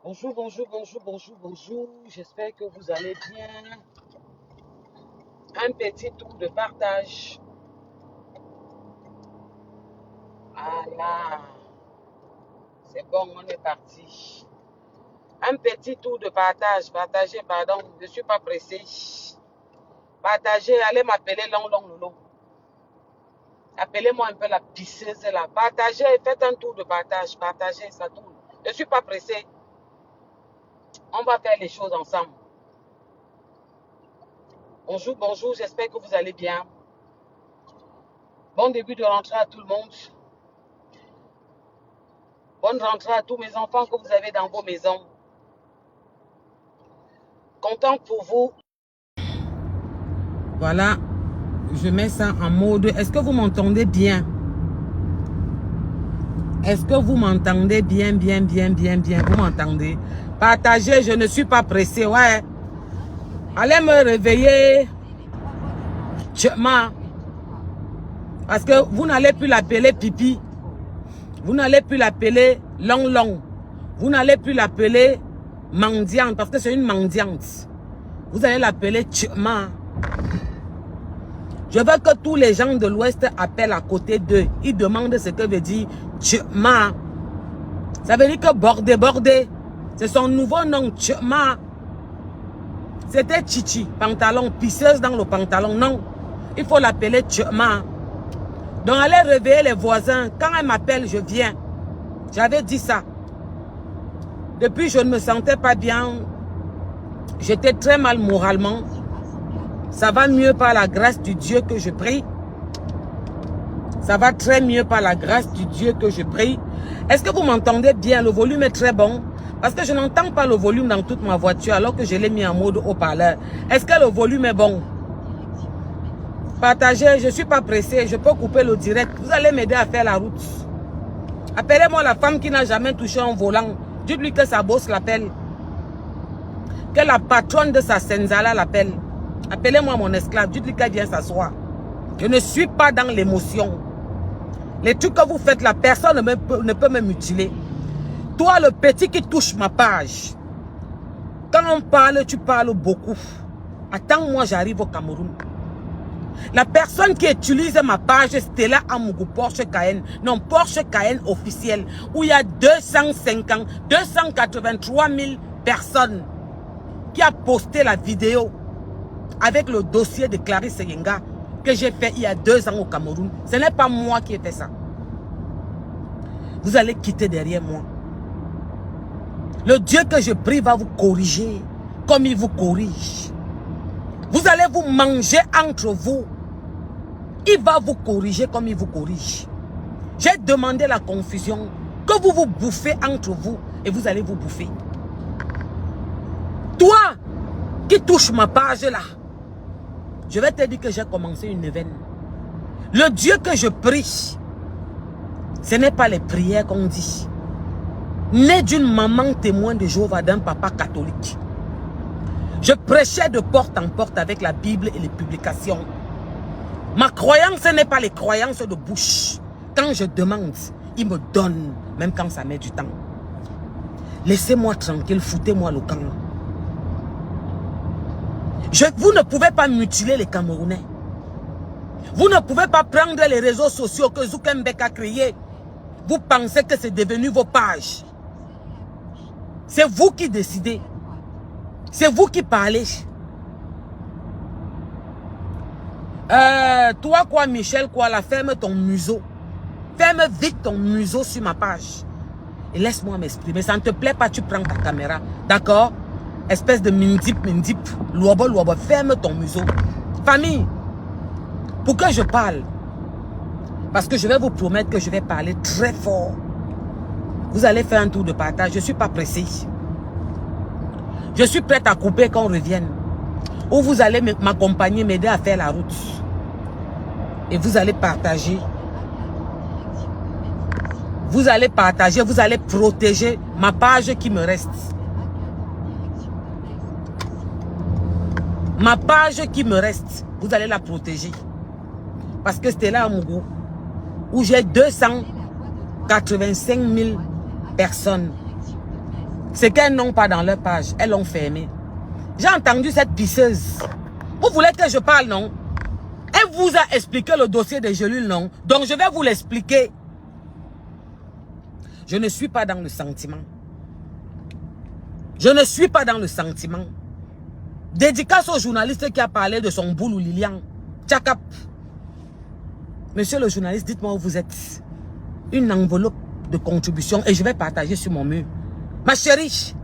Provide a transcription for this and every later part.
Bonjour, bonjour, bonjour, bonjour, bonjour. J'espère que vous allez bien. Un petit tour de partage. Voilà. C'est bon, on est parti. Un petit tour de partage. Partagez, pardon. Je ne suis pas pressé. Partagez, allez m'appeler Long Long Lolo. Appelez-moi un peu la pisseuse là. Partagez, faites un tour de partage. Partagez, ça tourne. Je ne suis pas pressé. On va faire les choses ensemble. Bonjour, bonjour. J'espère que vous allez bien. Bon début de rentrée à tout le monde. Bonne rentrée à tous mes enfants que vous avez dans vos maisons. Content pour vous. Voilà, je mets ça en mode. Est-ce que vous m'entendez bien? Est-ce que vous m'entendez bien? Vous m'entendez? Partagez, je ne suis pas pressé, ouais. Allez me réveiller. Parce que vous n'allez plus l'appeler Pipi. Vous n'allez plus l'appeler Long Long. Vous n'allez plus l'appeler mendiante parce que c'est une mendiante. Vous allez l'appeler Tchema. Je veux que tous les gens de l'Ouest appellent à côté d'eux. Ils demandent ce que veut dire Tchema. Ça veut dire que bordé. C'est son nouveau nom, Tchema. C'était Chichi, pantalon, pisseuse dans le pantalon. Non, il faut l'appeler Tchema. Donc allez réveiller les voisins. Quand elle m'appelle, je viens. J'avais dit ça. Depuis, je ne me sentais pas bien. J'étais très mal moralement. Ça va mieux par la grâce du Dieu que je prie. Ça va très mieux par la grâce du Dieu que je prie. Est-ce que vous m'entendez bien? Le volume est très bon. Parce que je n'entends pas le volume dans toute ma voiture alors que je l'ai mis en mode haut-parleur. Est-ce que le volume est bon? Partagez, je ne suis pas pressé. Je peux couper le direct. Vous allez m'aider à faire la route. Appelez-moi la femme qui n'a jamais touché un volant. Dites-lui que sa bosse l'appelle. Que la patronne de sa senzala l'appelle. Appelez-moi mon esclave. Dites-lui qu'elle vient s'asseoir. Je ne suis pas dans l'émotion. Les trucs que vous faites, la personne ne peut me mutiler. Toi, le petit qui touche ma page. Quand on parle, tu parles beaucoup. Attends-moi, j'arrive au Cameroun. La personne qui utilise ma page Stella Amougou Porsche Cayenne, non, Porsche Cayenne officiel, où il y a 283 000 personnes qui a posté la vidéo avec le dossier de Clarisse Yenga que j'ai fait il y a 2 ans au Cameroun. Ce n'est pas moi qui ai fait ça. Vous allez quitter derrière moi. Le Dieu que je prie va vous corriger comme il vous corrige. Vous allez vous manger entre vous. Il va vous corriger comme il vous corrige. J'ai demandé la confusion. Que vous vous bouffez entre vous et vous allez vous bouffer. Toi qui touches ma page là, je vais te dire que j'ai commencé une neuvaine. Le Dieu que je prie, ce n'est pas les prières qu'on dit. Né d'une maman témoin de Jéhovah, d'un papa catholique. Je prêchais de porte en porte avec la Bible et les publications. Ma croyance, ce n'est pas les croyances de bouche. Quand je demande, il me donne, même quand ça met du temps. Laissez-moi tranquille, foutez-moi le camp. Vous ne pouvez pas mutiler les Camerounais. Vous ne pouvez pas prendre les réseaux sociaux que Zuckerberg a créés. Vous pensez que c'est devenu vos pages. C'est vous qui décidez. C'est vous qui parlez. Toi quoi, Michel, quoi, là, ferme ton museau. Ferme vite ton museau sur ma page. Et laisse-moi m'exprimer. Ça ne te plaît pas, tu prends ta caméra. D'accord? Espèce de mindip, louabo. Ferme ton museau. Famille, pour que je parle, parce que je vais vous promettre que je vais parler très fort. Vous allez faire un tour de partage. Je ne suis pas pressé. Je suis prête à couper quand on revienne. Ou vous allez m'accompagner, m'aider à faire la route. Et vous allez partager. Vous allez partager, vous allez protéger ma page qui me reste. Ma page qui me reste, vous allez la protéger. Parce que c'était là à Mougou, où j'ai 285 000 personnes C'est qu'elles n'ont pas dans leur page. Elles l'ont fermé. J'ai entendu cette pisseuse. Vous voulez que je parle, non? Elle vous a expliqué le dossier des gelules, non? Donc je vais vous l'expliquer. Je ne suis pas dans le sentiment. Je ne suis pas dans le sentiment. Dédicace au journaliste qui a parlé de son boulot Lilian. Tchakap. Monsieur le journaliste, dites-moi où vous êtes. Une enveloppe de contribution et je vais partager sur mon mur. Ma chérie,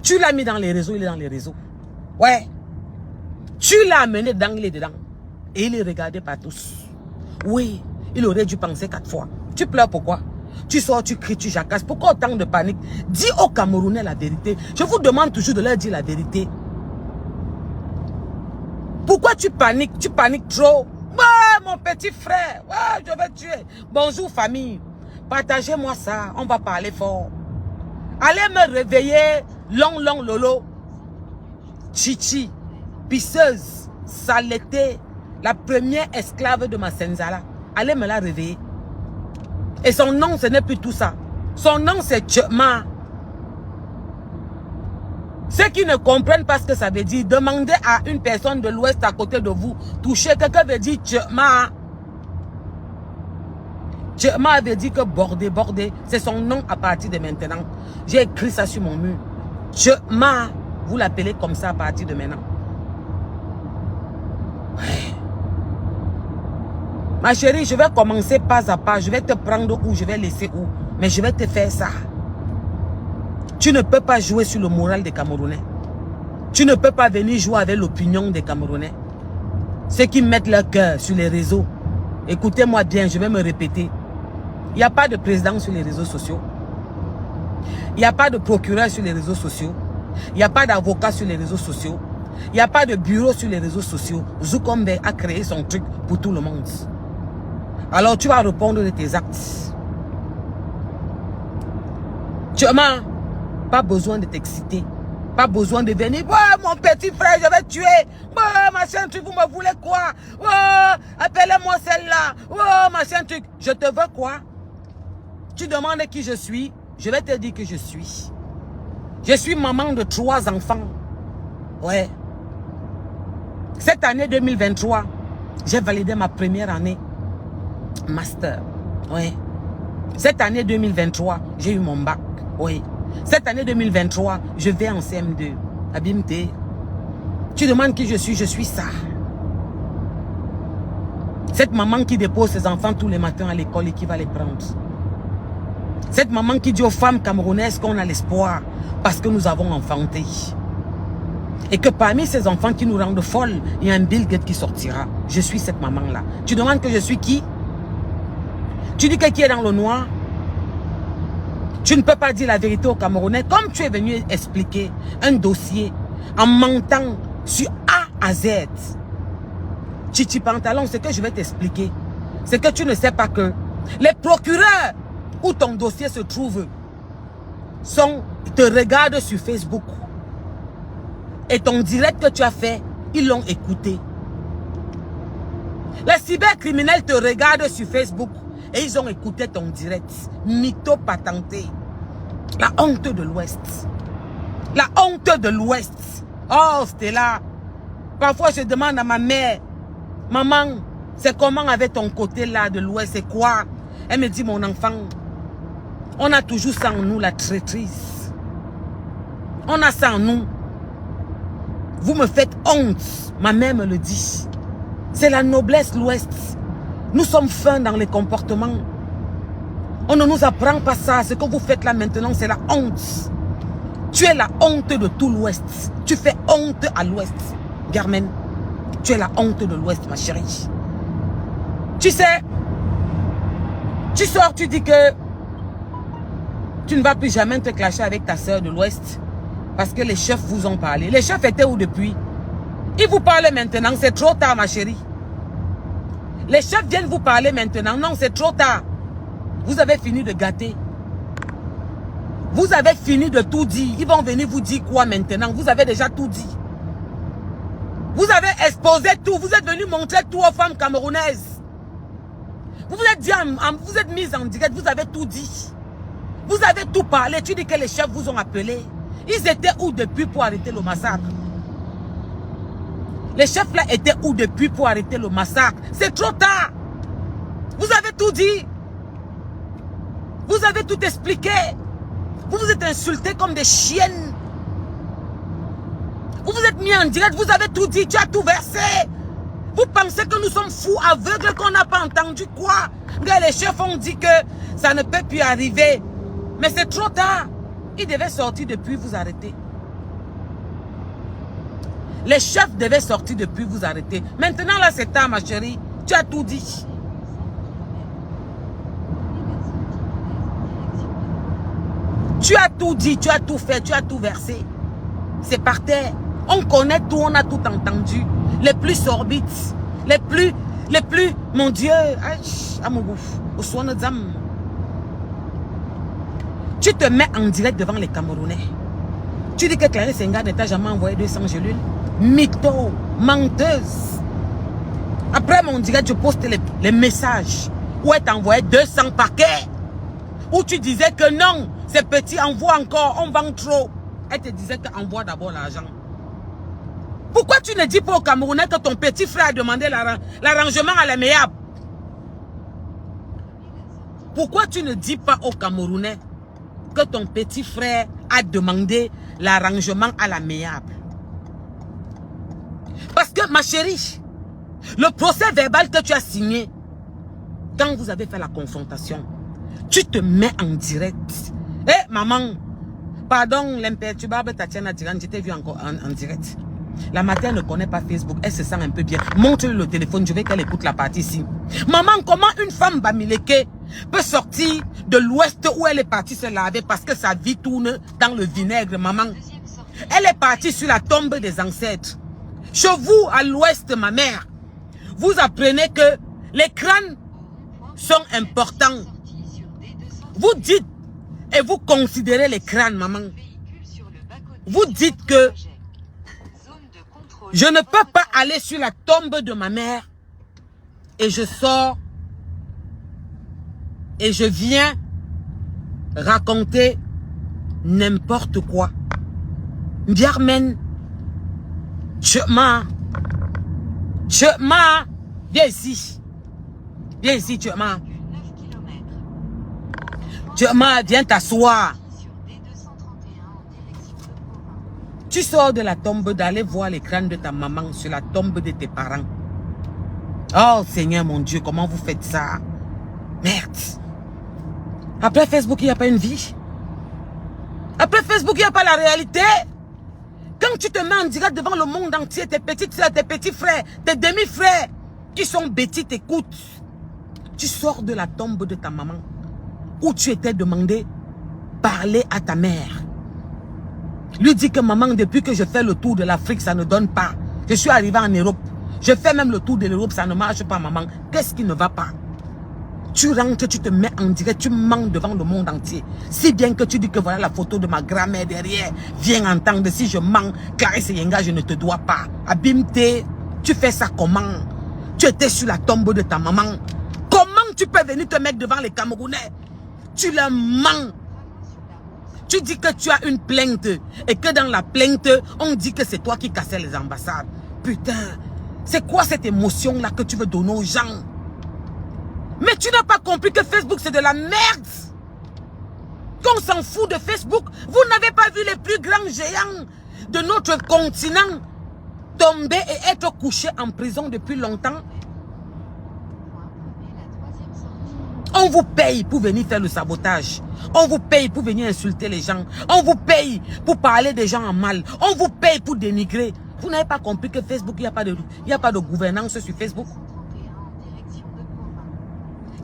tu l'as mis dans les réseaux, il est dans les réseaux. Ouais. Tu l'as amené dedans, il est dedans. Et il est regardé par tous. Oui, il aurait dû penser 4 fois. Tu pleures pourquoi? Tu sors, tu cries, tu jacasses. Pourquoi autant de panique? Dis aux Camerounais la vérité. Je vous demande toujours de leur dire la vérité. Pourquoi tu paniques? Tu paniques trop. Ouais, mon petit frère. Ouais, je vais tuer. Bonjour famille. Partagez-moi ça. On va parler fort. Allez me réveiller. Long lolo. Chichi. Pisseuse. Saleté. La première esclave de ma Senzala. Allez me la réveiller. Et son nom, ce n'est plus tout ça. Son nom, c'est Tchema. Ceux qui ne comprennent pas ce que ça veut dire, demandez à une personne de l'Ouest à côté de vous. Toucher quelqu'un veut dire Tchema. Tchema veut dire que bordé. C'est son nom à partir de maintenant. J'ai écrit ça sur mon mur. Tchema. Vous l'appelez comme ça à partir de maintenant. Ouais. Ma chérie, je vais commencer pas à pas. Je vais te prendre où, je vais laisser où. Mais je vais te faire ça. Tu ne peux pas jouer sur le moral des Camerounais. Tu ne peux pas venir jouer avec l'opinion des Camerounais. Ceux qui mettent leur cœur sur les réseaux. Écoutez-moi bien, je vais me répéter. Il n'y a pas de président sur les réseaux sociaux. Il n'y a pas de procureur sur les réseaux sociaux. Il n'y a pas d'avocat sur les réseaux sociaux. Il n'y a pas de bureau sur les réseaux sociaux. Zukombe a créé son truc pour tout le monde. Alors tu vas répondre de tes actes. Tu n'as pas besoin de t'exciter. Pas besoin de venir. Oh, mon petit frère, je vais tuer. Oh, machin truc, vous me voulez quoi? Oh, appelez-moi celle-là. Oh, machin truc. Je te veux quoi? Tu demandes qui je suis. Je vais te dire que je suis. Je suis maman de 3 enfants. Ouais. Cette année 2023, j'ai validé ma première année master. Oui. Cette année 2023, j'ai eu mon bac. Oui. Cette année 2023, je vais en CM2. Abimte. Tu demandes qui je suis ça. Cette maman qui dépose ses enfants tous les matins à l'école et qui va les prendre. Cette maman qui dit aux femmes camerounaises qu'on a l'espoir parce que nous avons enfanté. Et que parmi ces enfants qui nous rendent folles, il y a un Bill Gates qui sortira. Je suis cette maman-là. Tu demandes que je suis qui? Tu dis que qui est dans le noir? Tu ne peux pas dire la vérité aux Camerounais. Comme tu es venu expliquer un dossier en mentant sur A à Z. Chichi Pantalon, ce que je vais t'expliquer, c'est que tu ne sais pas que les procureurs où ton dossier se trouve te regardent sur Facebook. Et ton direct que tu as fait, ils l'ont écouté. Les cybercriminels te regardent sur Facebook et ils ont écouté ton direct. Mytho patenté. La honte de l'Ouest. La honte de l'Ouest. Oh, Stella. Parfois, je demande à ma mère, maman, c'est comment avec ton côté là de l'Ouest, c'est quoi? Elle me dit, mon enfant, on a toujours ça en nous, la traîtrise. On a ça en nous. Vous me faites honte. Ma mère me le dit. C'est la noblesse, l'Ouest. Nous sommes fins dans les comportements. On ne nous apprend pas ça. Ce que vous faites là maintenant, c'est la honte. Tu es la honte de tout l'Ouest. Tu fais honte à l'Ouest. Germaine, tu es la honte de l'Ouest, ma chérie. Tu sais, tu sors, tu dis que tu ne vas plus jamais te clasher avec ta soeur de l'Ouest. Parce que les chefs vous ont parlé. Les chefs étaient où depuis? Ils vous parlent maintenant. C'est trop tard, ma chérie. Les chefs viennent vous parler maintenant. Non, c'est trop tard. Vous avez fini de gâter. Vous avez fini de tout dire. Ils vont venir vous dire quoi maintenant? Vous avez déjà tout dit. Vous avez exposé tout. Vous êtes venu montrer tout aux femmes camerounaises. Vous vous êtes mis en direct. Vous avez tout dit. Vous avez tout parlé. Tu dis que les chefs vous ont appelé. Ils étaient où depuis pour arrêter le massacre? Les chefs là étaient où depuis pour arrêter le massacre? C'est trop tard. Vous avez tout dit. Vous avez tout expliqué. Vous vous êtes insultés comme des chiennes. Vous vous êtes mis en direct, vous avez tout dit, tu as tout versé. Vous pensez que nous sommes fous, aveugles, qu'on n'a pas entendu quoi? Les chefs ont dit que ça ne peut plus arriver. Mais c'est trop tard. Ils devaient sortir depuis vous arrêter. Les chefs devaient sortir depuis vous arrêter. Maintenant là c'est tard ma chérie. Tu as tout dit. Tu as tout dit, tu as tout fait, tu as tout versé. C'est par terre. On connaît tout, on a tout entendu. Les plus sorbites, les plus, mon Dieu, tu te mets en direct devant les Camerounais. Tu dis que Clarisse Senghor ne t'a jamais envoyé 200 gélules. Mytho, menteuse. Après mon direct, je poste les messages où elle t'envoyait 200 paquets. Où tu disais que non, ces petits envoient encore, on vend trop. Elle te disait qu'envoie d'abord l'argent. Pourquoi tu ne dis pas aux Camerounais que ton petit frère a demandé l'arrangement à la MEAP? Pourquoi tu ne dis pas aux Camerounais que ton petit frère a demandé l'arrangement à la MEAP? Parce que ma chérie, le procès verbal que tu as signé, quand vous avez fait la confrontation, tu te mets en direct. Eh maman, pardon l'imperturbable Tatiana Diran, je t'ai vu encore en direct. La matin ne connaît pas Facebook, elle se sent un peu bien. Montre-lui le téléphone, je veux qu'elle écoute la partie ici. Maman, comment une femme Bamileke peut sortir de l'ouest où elle est partie se laver parce que sa vie tourne dans le vinaigre, maman? Elle est partie sur la tombe des ancêtres. Chez vous, à l'ouest, ma mère, vous apprenez que les crânes sont importants. Vous dites et vous considérez les crânes, maman. Vous dites que je ne peux pas aller sur la tombe de ma mère et je sors et je viens raconter n'importe quoi. Ndiarmen, Tchema, viens ici. Viens ici, Tchema. Tchema, viens t'asseoir. Tu sors de la tombe d'aller voir les crânes de ta maman sur la tombe de tes parents. Oh Seigneur mon Dieu, comment vous faites ça? Merde. Après Facebook, il n'y a pas une vie. Après Facebook, il n'y a pas la réalité. Quand tu te mets en direct devant le monde entier, tes petites soeurs, tes petits frères, tes demi-frères, qui sont bêtis, t'écoutent. Tu sors de la tombe de ta maman, où tu étais demandé parler à ta mère. Lui dit que maman, depuis que je fais le tour de l'Afrique, ça ne donne pas. Je suis arrivé en Europe. Je fais même le tour de l'Europe, ça ne marche pas, maman. Qu'est-ce qui ne va pas? Tu rentres, tu te mets en direct, tu mens devant le monde entier. Si bien que tu dis que voilà la photo de ma grand-mère derrière. Viens entendre, si je mens, Clarisse Yenga, je ne te dois pas. Abimte, tu fais ça comment? Tu étais sur la tombe de ta maman. Comment tu peux venir te mettre devant les Camerounais? Tu leur mens. Tu dis que tu as une plainte et que dans la plainte, on dit que c'est toi qui cassais les ambassades. Putain, c'est quoi cette émotion-là que tu veux donner aux gens? Mais tu n'as pas compris que Facebook, c'est de la merde. Qu'on s'en fout de Facebook. Vous n'avez pas vu les plus grands géants de notre continent tomber et être couchés en prison depuis longtemps? On vous paye pour venir faire le sabotage. On vous paye pour venir insulter les gens. On vous paye pour parler des gens en mal. On vous paye pour dénigrer. Vous n'avez pas compris que Facebook, il n'y a pas de gouvernance sur Facebook?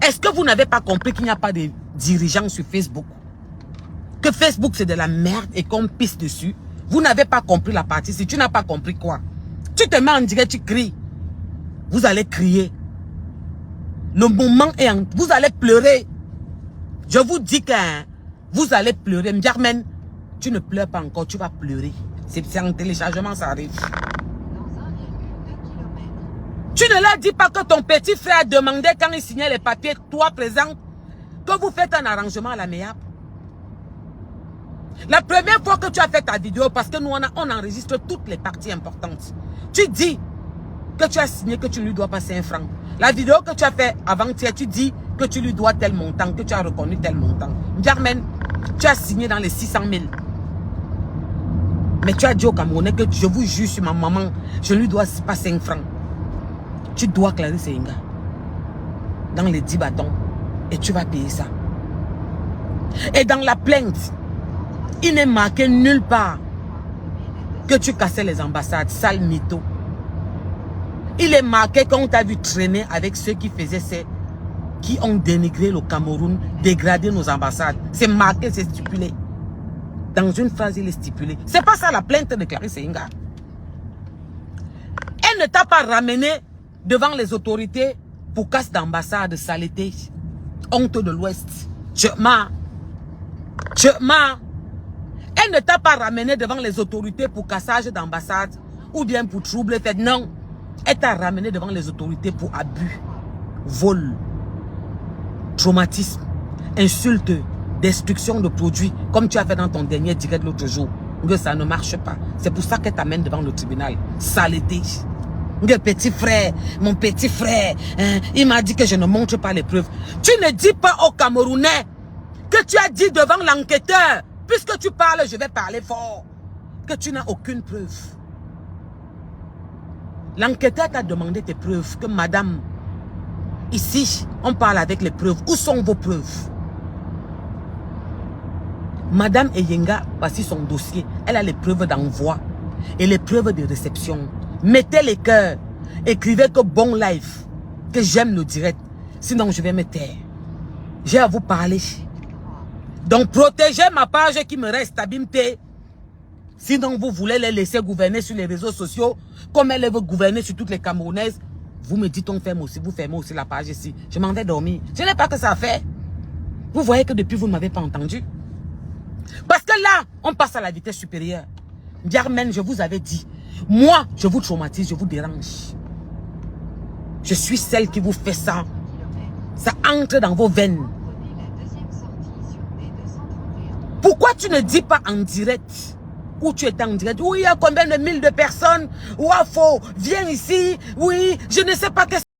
Est-ce que vous n'avez pas compris qu'il n'y a pas de dirigeants sur Facebook? Que Facebook, c'est de la merde et qu'on pisse dessus? Vous n'avez pas compris la partie. Si tu n'as pas compris quoi? Tu te mets en direct, tu cries. Vous allez crier. Le moment est en... Vous allez pleurer. Je vous dis que vous allez pleurer. Mdiarmen, tu ne pleures pas encore, tu vas pleurer. C'est en téléchargement, ça arrive. Tu ne leur dis pas que ton petit frère demandait quand il signait les papiers, toi présent, que vous faites un arrangement à la MEAP. La première fois que tu as fait ta vidéo, parce que nous, on enregistre toutes les parties importantes. Tu dis que tu as signé que tu ne lui dois pas 5 francs. La vidéo que tu as fait avant-hier, tu dis que tu lui dois tel montant, que tu as reconnu tel montant. Germaine, tu as signé dans les 600 000. Mais tu as dit au Camerounais que je vous jure sur ma maman, je ne lui dois pas 5 francs. Tu dois Clarisse Enga dans les 10 bâtons et tu vas payer ça. Et dans la plainte, il n'est marqué nulle part que tu cassais les ambassades, sale mytho. Il est marqué qu'on t'a vu traîner avec ceux qui faisaient qui ont dénigré le Cameroun, dégradé nos ambassades. C'est marqué, c'est stipulé. Dans une phrase, il est stipulé. C'est pas ça la plainte de Clarisse Enga. Elle ne t'a pas ramené devant les autorités pour casse d'ambassade, saleté, honte de l'Ouest. Tchema. Elle ne t'a pas ramené devant les autorités pour cassage d'ambassade ou bien pour trouble fait. Non. Elle t'a ramené devant les autorités pour abus, vol, traumatisme, insulte, destruction de produits, comme tu as fait dans ton dernier direct l'autre jour. Que ça ne marche pas. C'est pour ça qu'elle t'amène devant le tribunal. Saleté. Petit frère, mon petit frère, hein, il m'a dit que je ne montre pas les preuves. Tu ne dis pas aux Camerounais que tu as dit devant l'enquêteur, puisque tu parles, je vais parler fort, que tu n'as aucune preuve. L'enquêteur t'a demandé tes preuves, que madame, ici, on parle avec les preuves. Où sont vos preuves? Madame Eyenga, voici son dossier. Elle a les preuves d'envoi et les preuves de réception. Mettez les cœurs. Écrivez que bon live, que j'aime le direct. Sinon, je vais me taire. J'ai à vous parler. Donc, protégez ma page qui me reste, Abimté. Sinon, vous voulez les laisser gouverner sur les réseaux sociaux, comme elle veut gouverner sur toutes les Camerounaises. Vous me dites, on ferme aussi, vous fermez aussi la page ici. Je m'en vais dormir. Je n'ai pas que ça à faire. Vous voyez que depuis, vous ne m'avez pas entendu. Parce que là, on passe à la vitesse supérieure. Germaine, je vous avais dit, moi, je vous traumatise, je vous dérange. Je suis celle qui vous fait ça. Ça entre dans vos veines. Pourquoi tu ne dis pas en direct? Où tu étais en direct? Oui, il y a combien de mille de personnes? Wafo, viens ici. Oui, je ne sais pas qu'est-ce